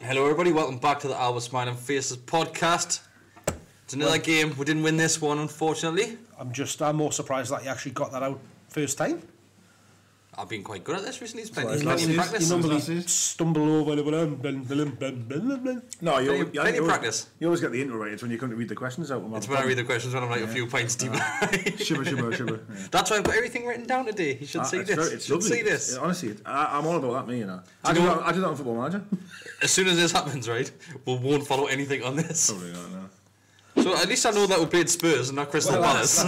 Hello everybody, welcome back to the AWSF and Faces podcast. It's another game. We didn't win this one, unfortunately. I'm more surprised that you actually got that out first time. I've been quite good at this recently. It's been plenty of practice. You normally stumble over. No, you practice. You always get the intro right. It's when you come to read the questions out. It's when I read the questions when I'm like a few pints deep. Shibber. Yeah. That's why I've got everything written down today. You should see this. It's lovely. See this. Yeah, honestly, I'm all about that, me, you know. I do that on Football Manager. As soon as this happens, right, we won't follow anything on this. Probably not, no. So at least I know that we played Spurs and not Crystal Palace. I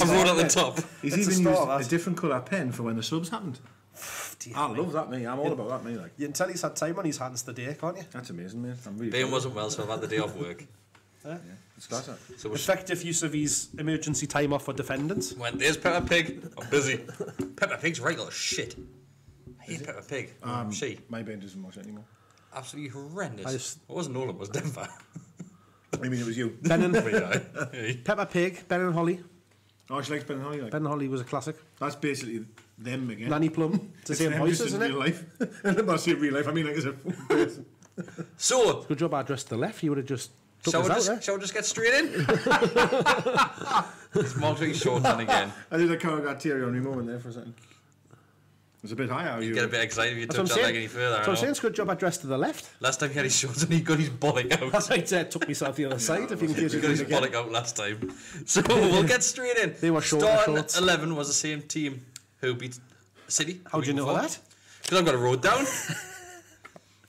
wrote at the top. He's even used a different colour pen for when the subs happened. I love that, me. I'm all about that, me. Like. You can tell he's had time on his hands today, can't you? That's amazing, mate. I'm really Ben wasn't well, so I've had the day off work. Yeah, it's class. So effective use of his emergency time off for defendants. When there's Peppa Pig, I'm busy. Peppa Pig's right little shit. I hate Peppa Pig. My Ben doesn't watch it anymore. Absolutely horrendous. It wasn't Nolan, it was Denver. I mean, it was you. Ben and Peppa Pig, Ben and Holly. Oh, she likes Ben and Holly. Like. Ben and Holly was a classic. That's basically them again. Nanny Plum. It's the same voice, isn't it? Real life. I'm not saying real life. I mean, like as a person. So good job I addressed the left. You would have just. Shall we just get straight in? It's Mark's really short on again. I did a caricature on your moment there for a second. It was a bit higher. You get a bit excited if you touch that leg any further. So I'm saying it's a good job I dressed to the left. Last time he had his shorts and he got his bollock out. That's right, I took myself the other side. If you can he got his bollock out last time. So we'll get straight in. They were Starting 11 was the same team who beat City. How do you know that? Because I've got it wrote down.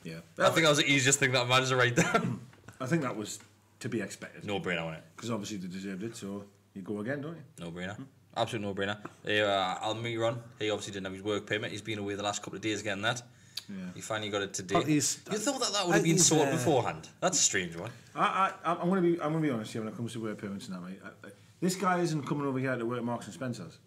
Yeah. I think that was the easiest thing that I managed to write down. I think that was to be expected. No brainer on it. Because obviously they deserved it, so you go again, don't you? No brainer. Absolute no-brainer. Almiron, he obviously didn't have his work permit. He's been away the last couple of days getting that. Yeah. He finally got it today. You thought that would have been sorted beforehand? That's a strange one. I'm going to be honest here when it comes to work permits and that, mate. This guy isn't coming over here to work at Marks and Spencer's.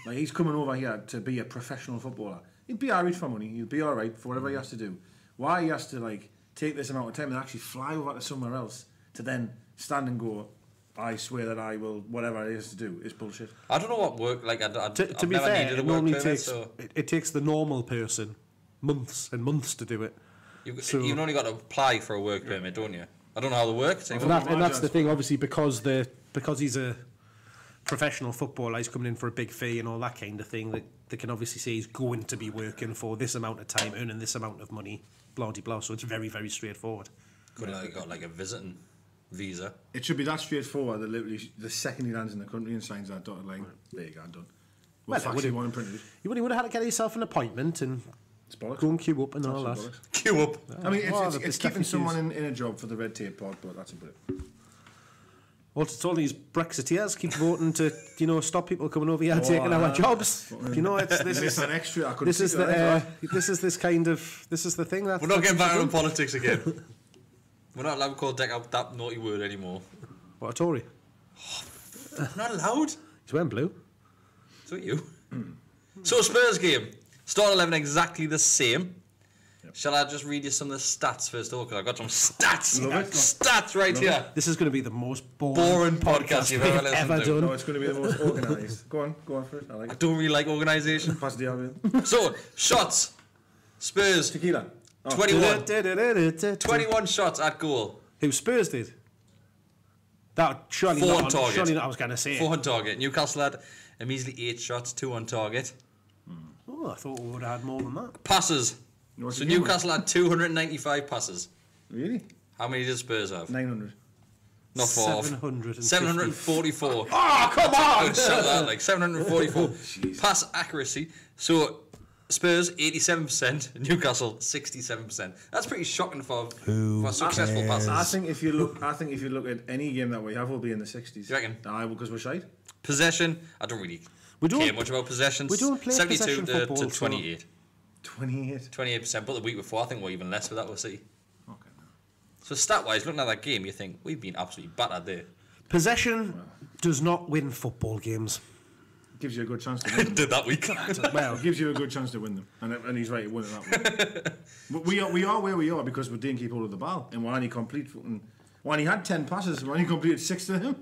Like, he's coming over here to be a professional footballer. He'd be alright for money. He'll be alright for whatever he has to do. Why he has to like take this amount of time and actually fly over to somewhere else to then stand and go, I swear that I will, whatever it is to do, is bullshit. I don't know what work, like, to be fair, it normally takes the normal person months and months to do it. You've only got to apply for a work permit, don't you? I don't know how they work. And that's the thing, obviously, because he's a professional footballer, he's coming in for a big fee and all that kind of thing, that they can obviously say he's going to be working for this amount of time, earning this amount of money, blah-de-blah, so it's very, very straightforward. Could have got, like, a visiting visa. It should be that straightforward that literally the second he lands in the country and signs that dotted line, there you go, done. You would have had to get yourself an appointment and go and queue up and all that. Queue up. I mean, it's keeping someone in a job for the red tape part, but that's about it. Well, it's all these Brexiteers keep voting to, stop people coming over here taking our jobs. This is the thing that we're not getting back into politics again. We're not allowed to call Deka that naughty word anymore. What, a Tory? Not allowed. He's wearing blue. So you. So Spurs game. Start 11 exactly the same. Yep. Shall I just read you some of the stats first of all? Because I've got some stats. Stats right here. This is going to be the most boring podcast you've ever listened to. No, it's going to be the most organised. Go on for it. I don't really like organisation. Pass the argument. So, shots. Spurs. Tequila. 21 shots at goal. Who, Spurs did? That surely 4 not on target. Surely not, I was going to say. 4 on target. Newcastle had a measly 8 shots, 2 on target. Oh, I thought we would have had more than that. Passes. So Newcastle had 295 passes. Really? How many did Spurs have? 900. Not 744. Oh, come on! Shout that, like 744. Pass accuracy. So Spurs 87%, Newcastle 67%. That's pretty shocking for successful passes. I think if you look at any game that we have, we'll be in the 60s. You reckon? Aye, because we're shite. Possession. I don't really care much about possessions. We don't play 72 football, to 28. 28%. But the week before, I think we're even less with that. We'll see. Okay. So stat-wise, looking at that game, you think we've been absolutely battered there. Possession does not win football games. Gives you a good chance to win them. Did that week. Well, it gives you a good chance to win them, and he's right to win it that way. But we are where we are because we didn't keep hold of the ball, and we're only complete. When he had 10 passes, we only completed 6 to him.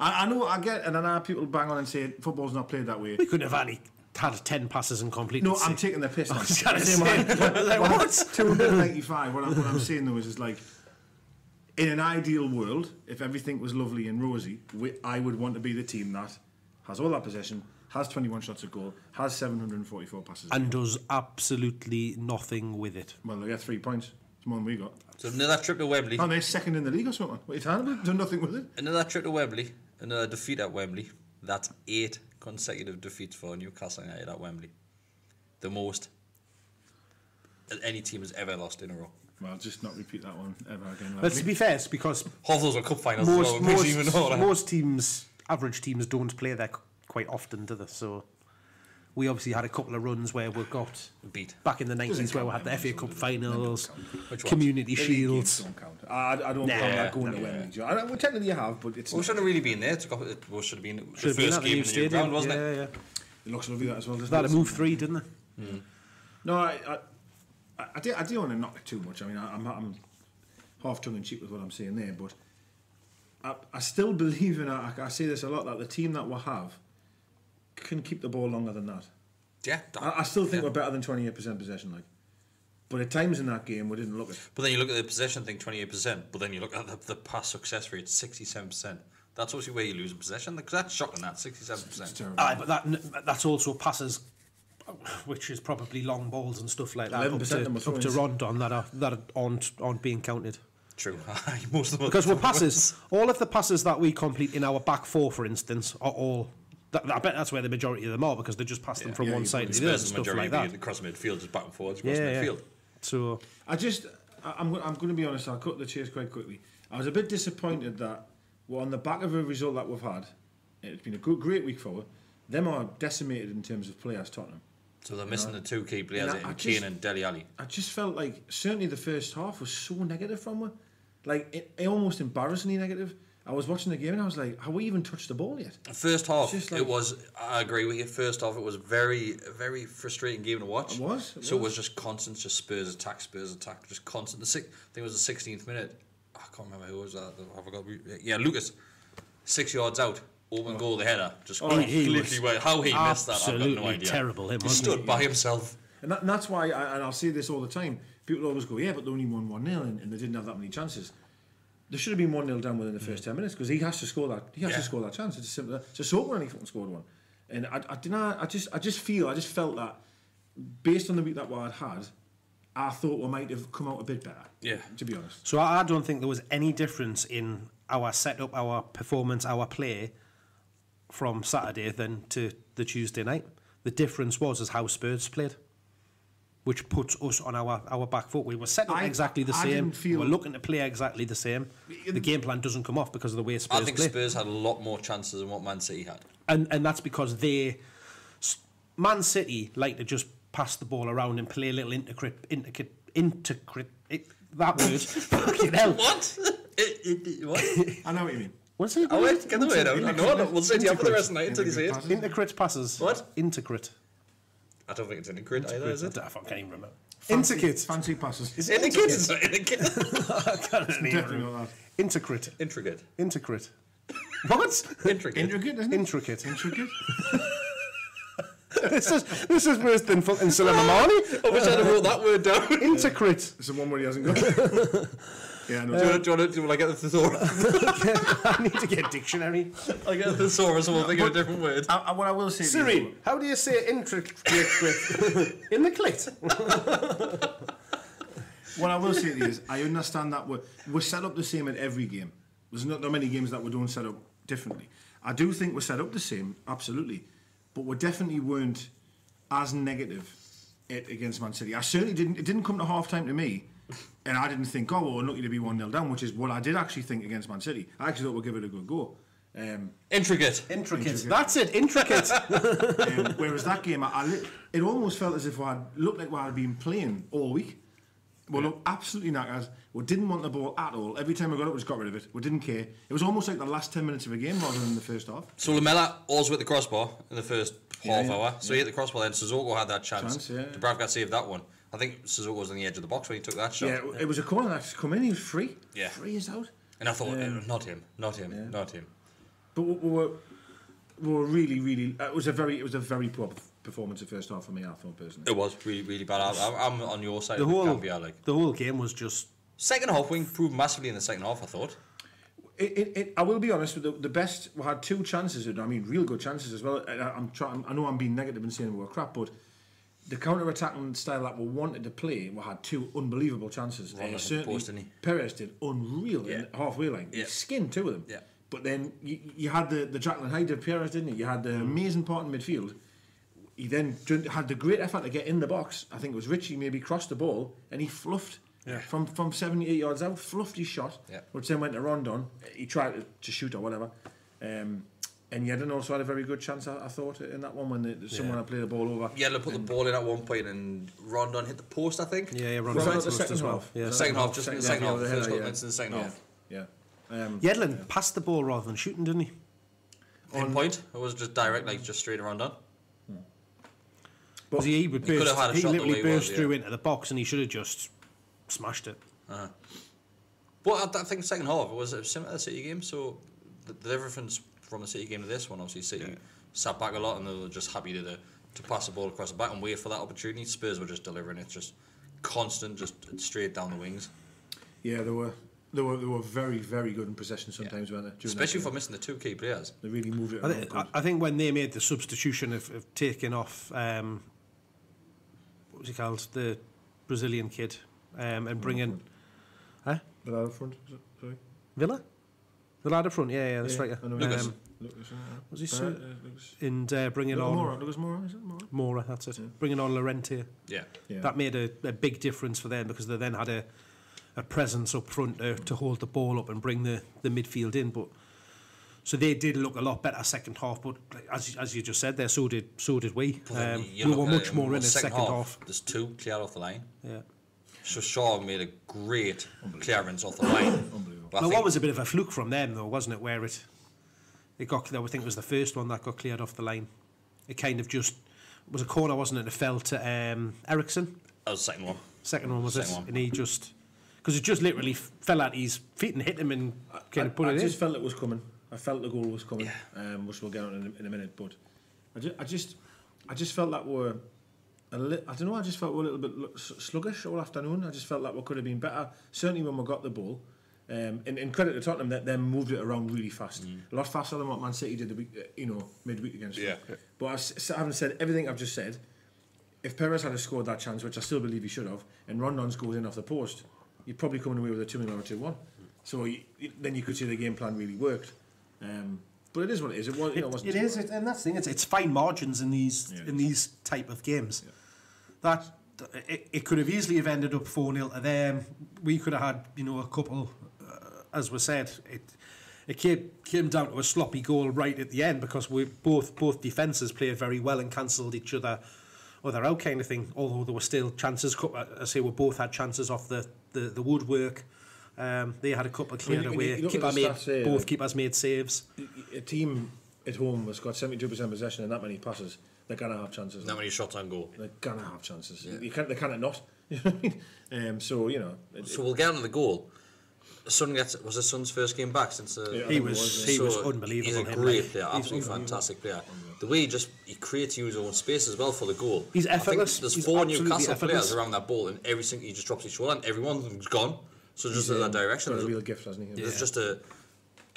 I know, I get, and I know people bang on and say football's not played that way. We couldn't have any. had 10 passes and completed. No, I'm taking the piss. I was gonna say, what? 295. What I'm saying though is like, in an ideal world, if everything was lovely and rosy, I would want to be the team that has all that possession, has 21 shots at goal, has 744 passes, and does absolutely nothing with it. Well, they get 3 points. It's more than we got. So another trip to Wembley. Oh, they're second in the league or something. What are you talking about? Done nothing with it. Another trip to Wembley. Another defeat at Wembley. That's 8 consecutive defeats for Newcastle United at Wembley. The most that any team has ever lost in a row. Well, I'll just not repeat that one ever again. But to be fair, it's because half those are cup finals. Most teams, average teams, don't play there quite often, do they? So we obviously had a couple of runs where we got beat back in the 90s where we had the FA Cup finals, Community Shields. Don't count. I don't count that going to Wembley. Well, technically you have, but it's. Well, we shouldn't have really been there. It should have been the first game in the new ground, wasn't it? Yeah. It looks lovely that as well. That a move 3, didn't it? Mm. No, I do want to knock it too much. I mean, I'm half tongue in cheek with what I'm saying there, but I still believe in. I say this a lot, that the team that we'll have can keep the ball longer than that. Yeah, I still think we're better than 28% possession, like. But at times in that game, we didn't look it. But then you look at the possession thing, 28%. But then you look at the pass success rate, 67%. That's obviously where you lose in possession. Because that's shocking. That 67%. But that's also passes, which is probably long balls and stuff like that. 11% up to Rondon that aren't being counted. True. Most of them. Because all of the passes that we complete in our back four, for instance, are all. I bet that's where the majority of them are, because they just pass them from one side to the other and stuff like that. Across midfield, just back and forwards across midfield. So I'm going to be honest. I'll cut the chase quite quickly. I was a bit disappointed that we're on the back of a result that we've had. It's been a great week for us. Them are decimated in terms of players, Tottenham. So they're missing the 2 key players in Kane and Dele Alli. I just felt like certainly the first half was so negative from us. Like it almost embarrassingly negative. I was watching the game and I was like, have we even touched the ball yet? First half, it was, I agree with you, first half it was very, very frustrating game to watch. It was. It was just constant, just Spurs attack, just constant. I think it was the 16th minute. I can't remember who was that. I forgot. Yeah, Lucas. 6 yards out. Open goal, the header. Just completely way. How he missed that, I've got no idea. Terrible. He stood by himself. And that's why, and I'll say this all the time, people always go, yeah, but they only won 1-0 and they didn't have that many chances. There should have been 1-0 down within the first 10 minutes, because he has to score that. He has to score that chance. It's simple. Just hope when he fucking scored one. And I just felt that based on the week that we had, I thought we might have come out a bit better. Yeah, to be honest. So I don't think there was any difference in our setup, our performance, our play from Saturday than to the Tuesday night. The difference was how Spurs played, which puts us on our back foot. We were set up exactly the same. We were looking to play exactly the same. The game plan doesn't come off because of the way Spurs play. I think Spurs had a lot more chances than what Man City had. And that's because Man City like to just pass the ball around and play a little intricate that word. Fucking hell. What? What? I know what you mean. What's it? Oh, wait, get the word out. I know. We'll say to you for the rest of the night until you say it. Intricate passes. What? Intricate. I don't think it's intricate either, is it? I can't even remember. Intricate. Fancy passes. Is it intricate? It's not intricate. I can't definitely not that. Intricate. What? Intricate, isn't it? Intricate. This is worse than fucking Soleimani. I wish I'd have wrote that word down. Intricate. It's the one where he hasn't got. Yeah, no. Do you want to get the thesaurus? I need to get a dictionary. I'll get a thesaurus and we'll think of a different word. What I will say, Siri, how do you say intricate in the clit? What I will say is, I understand that we're set up the same at every game. There's not many games that we don't set up differently. I do think we're set up the same, absolutely, but we definitely weren't as negative against Man City. I certainly didn't. It didn't come to half time to me. And I didn't think, well, we're lucky to be 1-0 down, which is what I did actually think against Man City. I actually thought we'd give it a good go. Intricate. That's it, intricate. Whereas that game, it almost felt as if looked like we had been playing all week. We looked absolutely knackered. We didn't want the ball at all. Every time we got it, we just got rid of it. We didn't care. It was almost like the last 10 minutes of a game rather than the first half. So Lamela also hit the crossbar in the first half hour. So he hit the crossbar, then Sissoko had that chance. Dubravka saved that one. I think Sissoko was on the edge of the box when he took that shot. Yeah, it was a corner that just come in. He was free. Yeah, free as out. And I thought, not him. But were really. It was a very poor performance the first half for me. I thought personally. It was really bad. I'm on your side. The whole Gambia, like. the whole game was just Second half, we improved massively in the second half. I thought. I will be honest with the best. We had 2 chances. I mean, real good chances as well. I know I'm being negative and saying we were crap, but the counter-attacking style that we wanted to play, we had 2 unbelievable chances. Certainly, Perez did unreal in the halfway line. He skinned 2 of them. Yeah. But then you had the Jacqueline Hyde of Perez, didn't you? You had the amazing part in midfield. He then had the great effort to get in the box. I think it was Richie maybe crossed the ball and he fluffed. Yeah. From 78 yards out, fluffed his shot, which then went to Rondon. He tried to shoot or whatever. And Yedlin also had a very good chance, I thought, in that one when someone had played the ball over. Yedlin put the ball in at one point and Rondon hit the post, I think. Yeah, Rondon hit the post as well. Yeah. Second half, just in the second half. The first couple minutes in the second half. Yeah. Yedlin passed the ball rather than shooting, didn't he? Pinpoint? It was just direct, like just straight to Rondon. But he literally burst through into the box and he should have just smashed it. But I think the second half it was similar to the City game. So the difference from the City game to this one, obviously City sat back a lot and they were just happy to pass the ball across the back and wait for that opportunity. Spurs were just delivering it, just constant, just straight down the wings. Yeah, they were very, very good in possession sometimes, weren't they? Especially for missing the 2 key players. They really moved it around. I think when they made the substitution of taking off what was he called, the Brazilian kid, and bringing the lad up front, sorry. Villa? The lad up front, yeah, the striker. Lucas. Was he and bringing on Lucas Moura, is it Moura, that's it. Bringing on Llorente. Yeah. That made a big difference for them because they then had a presence up front to hold the ball up and bring the midfield in. But so they did look a lot better second half. But as you just said there, so did we. We were much more in the second half. There's 2 cleared off the line. Yeah. So Shaw made a great clearance off the line. Unbelievable. Well, that was a bit of a fluke from them, though, wasn't it? Where it got, I think it was the first one that got cleared off the line. It kind of just was a corner, wasn't it? It fell to Ericsson. That was the second one. Second one was it? And he just, because it just literally fell at his feet and hit him and kind of put it in. I just felt it was coming. I felt the goal was coming, which we'll get on in a minute. But I just felt that we're. I don't know. I just felt we were a little bit sluggish all afternoon. I just felt like we could have been better. Certainly when we got the ball. In credit to Tottenham, that they moved it around really fast, a lot faster than what Man City did the week, midweek against them. But having said everything I've just said, if Perez had scored that chance, which I still believe he should have, and Rondon's goes in off the post, you're probably coming away with a 2-0 or 2-1. So then you could see the game plan really worked. But it is what it is. It is, and that's the thing. It's fine margins in these type of games. Yeah. That it could have easily have ended up 4-0 to them. We could have had a couple, as we said. It came down to a sloppy goal right at the end because we both defences played very well and cancelled each other out kind of thing. Although there were still chances. I say we both had chances off the woodwork. They had a couple cleared away. Both keepers made saves. A team at home has got 72% possession and that many passes. They're gonna have chances. That many shots on goal. They're gonna have chances. Yeah. They cannot not. You know what I mean? So we'll get on to the goal. Son was his son's first game back since. He was unbelievable. He's a great player, absolutely fantastic player. The way he creates his own space as well for the goal. He's effortless. There's 4 Newcastle players around that ball, and he just drops his shoulder, and everyone's gone. So just in that direction. Got a real gift, hasn't he? There's just a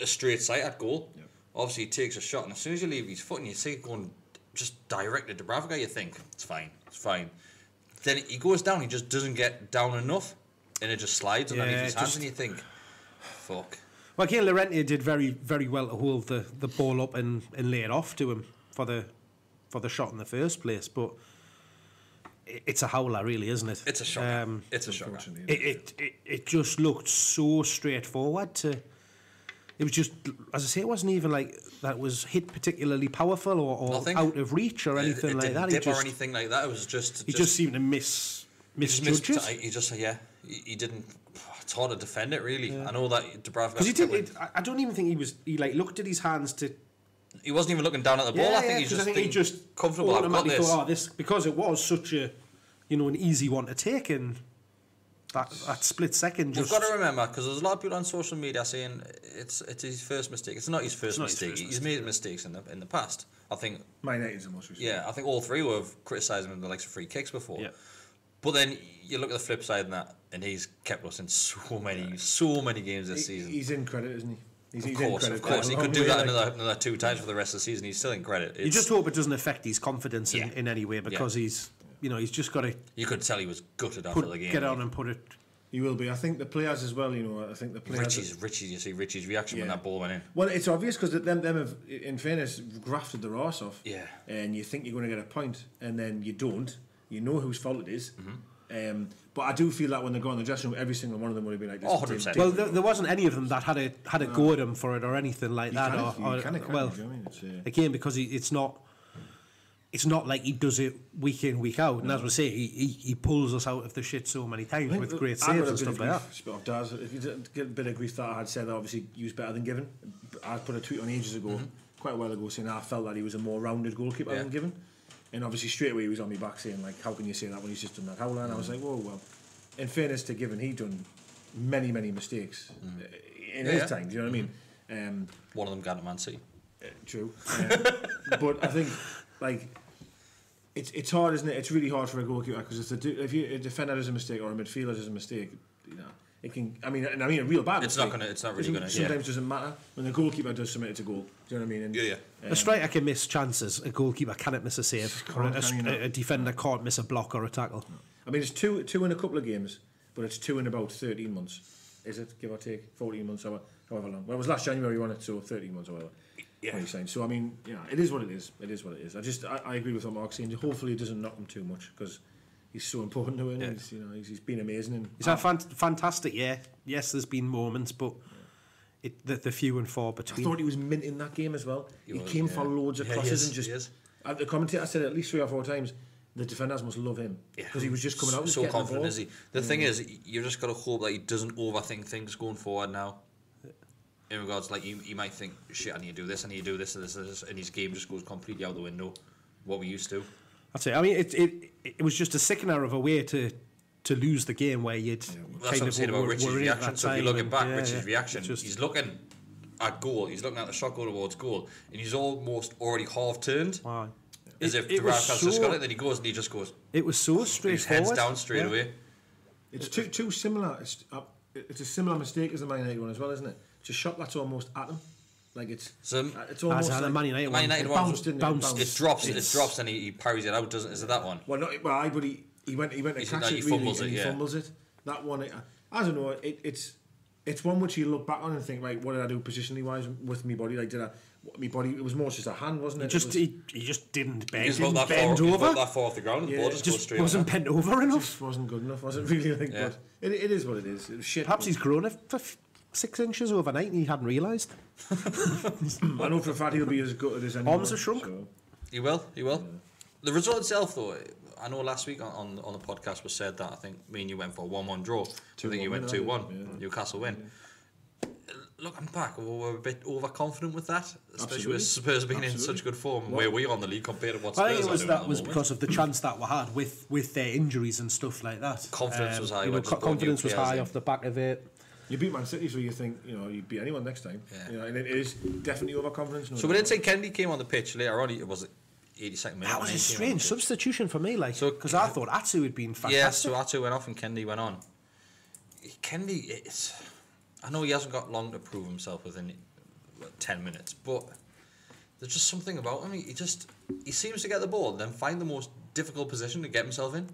straight sight at goal. Yep. Obviously, he takes a shot, and as soon as you leave his foot and you see it going just direct at Dubravka, you think it's fine. Then he goes down, he just doesn't get down enough, and it just slides underneath his hands, and you think, fuck. Well, again, Llorente did very, very well to hold the ball up and lay it off to him for the shot in the first place, but it's a howler, really, isn't it? It's a shocker. It's a shocker. It just looked so straightforward. It was just, as I say, it wasn't even like that was hit particularly powerful or out of reach or anything like that. Dip or anything like that. It was just. He just seemed to misjudge it. He didn't. It's hard to defend it, really. Yeah. I know that Dubravka. Because I don't even think he looked at his hands to. He wasn't even looking down at the ball. I think he just comfortable. I've got this. Thought, this because it was such a, an easy one to take, and that split second. You've got to remember, because there's a lot of people on social media saying it's his first mistake. It's not his first mistake. He's made mistakes in the past. I think Man United's the most recent. Yeah, I think all three have criticised him in the likes of free kicks before. Yeah. But then you look at the flip side of that, and he's kept us in so many games this season. He's in credit, isn't he? Of course. He could do that another 2 times for the rest of the season. He's still in credit. You just hope it doesn't affect his confidence in any way, because he's just got to. You could tell he was gutted after the game. Get on and put it. He will be. I think the players as well. I think the players. Richie's. You see Richie's reaction when that ball went in. Well, it's obvious because them have, in fairness, grafted their arse off. Yeah. And you think you're going to get a point, and then you don't. You know whose fault it is. Mm-hmm. But I do feel that when they go in the dressing room, every single one of them would have been like this. 100%. Well, there wasn't any of them that had a go at him for it or anything like that. Again, because it's not like he does it week in, week out. And as we say, he pulls us out of the shit so many times with great saves and stuff like that. If you get a bit of grief that I had said that obviously he was better than Given. I put a tweet on ages ago, quite a while ago, saying I felt that he was a more rounded goalkeeper than Given. And obviously straight away he was on me back saying, like, how can you say that when he's just done that howler? And I was like, whoa, well, in fairness to Given, he'd done many mistakes in his time, do you know what I mean? One of them got to Man City. True. But I think, like, it's hard, isn't it? It's really hard for a goalkeeper, because if a defender does a mistake or a midfielder does a mistake, it can. I mean, a real bad mistake. It's not really gonna. Sometimes doesn't matter when the goalkeeper does something. It's a goal. Do you know what I mean? And, a striker can miss chances. A goalkeeper cannot miss a save. Or a defender can't miss a block or a tackle. I mean, it's two in a couple of games, but it's 2 in about 13 months. Is it, give or take 14 months, however long? Well, it was last January you won it, so 13 months or whatever. Yeah. So I mean, it is what it is. It is what it is. I agree with what Mark's saying. Hopefully, it doesn't knock him too much, because he's so important to him. Yeah. He's been amazing. And he's had fantastic. Yeah. Yes, there's been moments, but the few and far between. I thought he was mint in that game as well. He came for loads of crosses and just. The commentator said it at least 3 or 4 times. The defenders must love him because he was just coming out and so confident. Is he? The thing is, you just got to hope that he doesn't overthink things going forward now. In regards, like, you might think, shit, I need to do this, and his game just goes completely out the window. What we used to. That's it. I mean, it was just a sickener of a way to lose the game where you'd. That's what I'm saying about Richie's reaction. So if you're looking back, Richie's reaction, he's looking at goal. He's looking at the shot goal towards goal, and he's almost already half turned. Wow. As if Dubravka's just got it, then he goes and he just goes. It was so straightforward. His head's down straight away. It's too similar. It's a similar mistake as the Man United one as well, isn't it? It's a shot that's almost at him. Like it's almost like the Man United one. It bounced. It drops and he parries it out, doesn't it? Is it that one? Well, but he went to catch it, really, he fumbles it. That one, I don't know. It's one which you look back on and think, right, what did I do positionally wise with my body? Like, my body, it was more just a hand, wasn't it? He just didn't bend. He didn't bend over. That far off the ground, and the ball just wasn't bent over enough. Just wasn't good enough. Wasn't really like. Yeah. But it is what it is. It was shit. Perhaps he's grown for 6 inches overnight and he hadn't realised. I know for a fact he'll be as good as anyone. Arms are shrunk. So. He will. Yeah. The result itself, though, I know last week on the podcast was said that I think me and you went for a 1-1 draw. I think you went 2-1. Newcastle win. Looking back, we were a bit overconfident with that, especially with Spurs being in such good form. Where we are on the league compared to what Spurs I think that was because of the chance that we had with their injuries and stuff like that. Confidence was high. Confidence was high off the back of it. You beat Man City, so you think you'd beat anyone next time. Yeah. And it is definitely overconfidence. So we didn't say Kennedy came on the pitch later on. It was 82nd minute. That was a strange substitution for me, because I thought Atsu had been fantastic. Yeah, so Atsu went off and Kennedy went on. Kennedy, I know he hasn't got long to prove himself within 10 minutes, but there's just something about him. He seems to get the ball, then find the most difficult position to get himself in.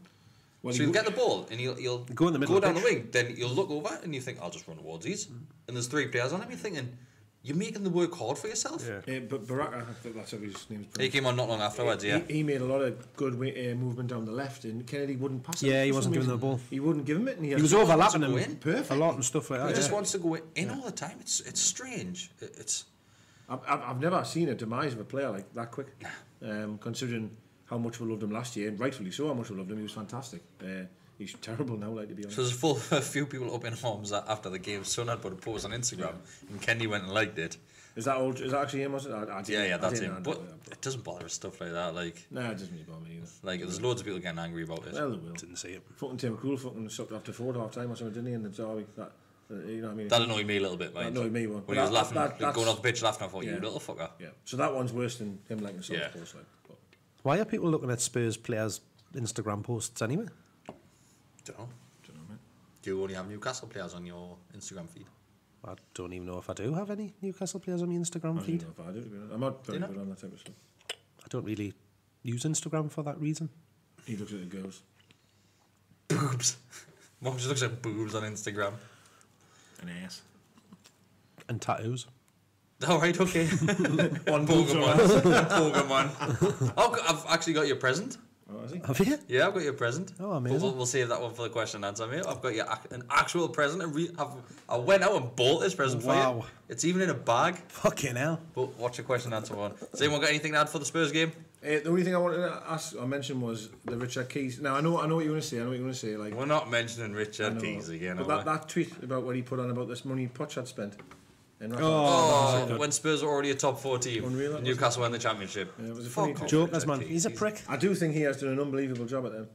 Well, so he'll get the ball and he'll go in the middle, go down the wing. Then you'll look over and you think, I'll just run towards these. And there's 3 players on him. You're thinking, you're making the work hard for yourself. Yeah. But Baraka, I think that's what his name's. He came on not long afterwards. He made a lot of good movement down the left, and Kennedy wouldn't pass it. Yeah, he wasn't giving the ball. He wouldn't give him it, and he was overlapping him a lot and stuff like that. He just wants to go in all the time. It's strange. I've never seen a demise of a player like that quick. Considering how much we loved him last year, and rightfully so, how much we loved him, he was fantastic. he's terrible now, like, to be honest. So there's a few people up in arms after the game. Son had put a post on Instagram, and Kenny went and liked it. Is that actually him? Was it? That's him. But it doesn't bother us stuff like that. Like, nah, it doesn't really bother me either. Like, there's loads of people getting angry about it. Well, they will. Didn't see it. Fucking Tim Krul fucking sucked after 4 at half time or something, didn't he? And you know what I mean? That annoyed me a little bit, mate. That annoyed me one. When he was laughing, going off the pitch laughing, I thought, you little fucker. Yeah. So that one's worse than him liking the soft post. Like. Why are people looking at Spurs players' Instagram posts anyway? Don't know, mate. Do you only have Newcastle players on your Instagram feed? I don't even know if I do have any Newcastle players on the Instagram feed. I don't know if I do, to be honest. I'm not very good on that type of stuff. I don't really use Instagram for that reason. He looks at the girls. Boobs. Mom just looks at boobs on Instagram. An ass. And tattoos. Oh, right, okay. One Pokemon. Oh, I've actually got your present. Oh, has he? Have you? Yeah, I've got your present. Oh, amazing. We'll save that one for the question and answer, mate. I've got you an actual present. I went out and bought this present for you. It's even in a bag. Fucking hell. But what's your question and answer one? Has anyone got anything to add for the Spurs game? The only thing I wanted to ask or mention was the Richard Keys. Now I know what you're going to say. Like, we're not mentioning Richard Keys again. But that tweet about what he put on about this money Poch had spent. When Spurs were already a top 4 team, Unreal, Newcastle won the championship. Yeah, it was a funny jokers, man. He's a prick. I do think he has done an unbelievable job at them.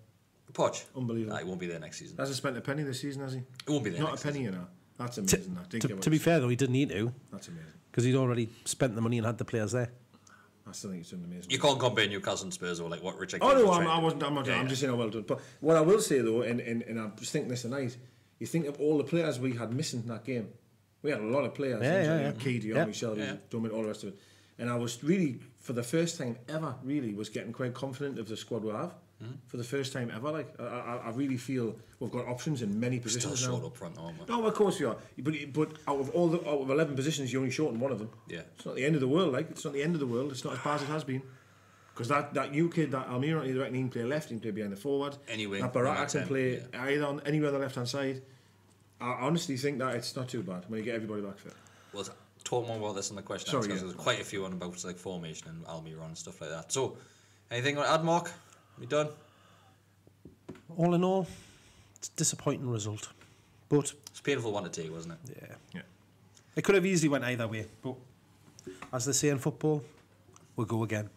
Poch? Unbelievable. Nah, he won't be there next season. Hasn't spent a penny this season, has he? It won't be there. Not a penny, you know. That's amazing. To be fair though, he didn't need to. That's amazing. Because he'd already spent the money and had the players there. I still think he's done amazing. You can't compare Newcastle and Spurs or like what Richard. Oh no, I wasn't. I'm just saying how well done. But what I will say though, and I was thinking this tonight, you think of all the players we had missing in that game. We had a lot of players. Katie, Shelby, Dummett, all the rest of it. And I was really, for the first time ever, was getting quite confident of the squad we have. For the first time ever, like I really feel we've got options in many positions. Still short up front, aren't we? No, of course we are. But out of 11 positions, you only shorten one of them. Yeah. It's not the end of the world. Like, it's not the end of the world. It's not as bad as it has been. Because that new kid, that Almira, he can play left, he can play behind the forward. Anyway, that Baraka can play either anywhere on the left hand side. I honestly think that it's not too bad when you get everybody back fit. Well, talk more about this in the question. Sorry, there's quite a few on about like formation and Almiron and stuff like that. So, anything to add, Mark? We done? All in all, it's a disappointing result. But it's a painful one to take, wasn't it? Yeah. It could have easily went either way. But as they say in football, we'll go again.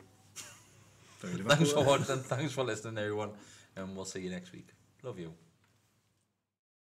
Thanks for watching. Thanks for listening, everyone. And we'll see you next week. Love you.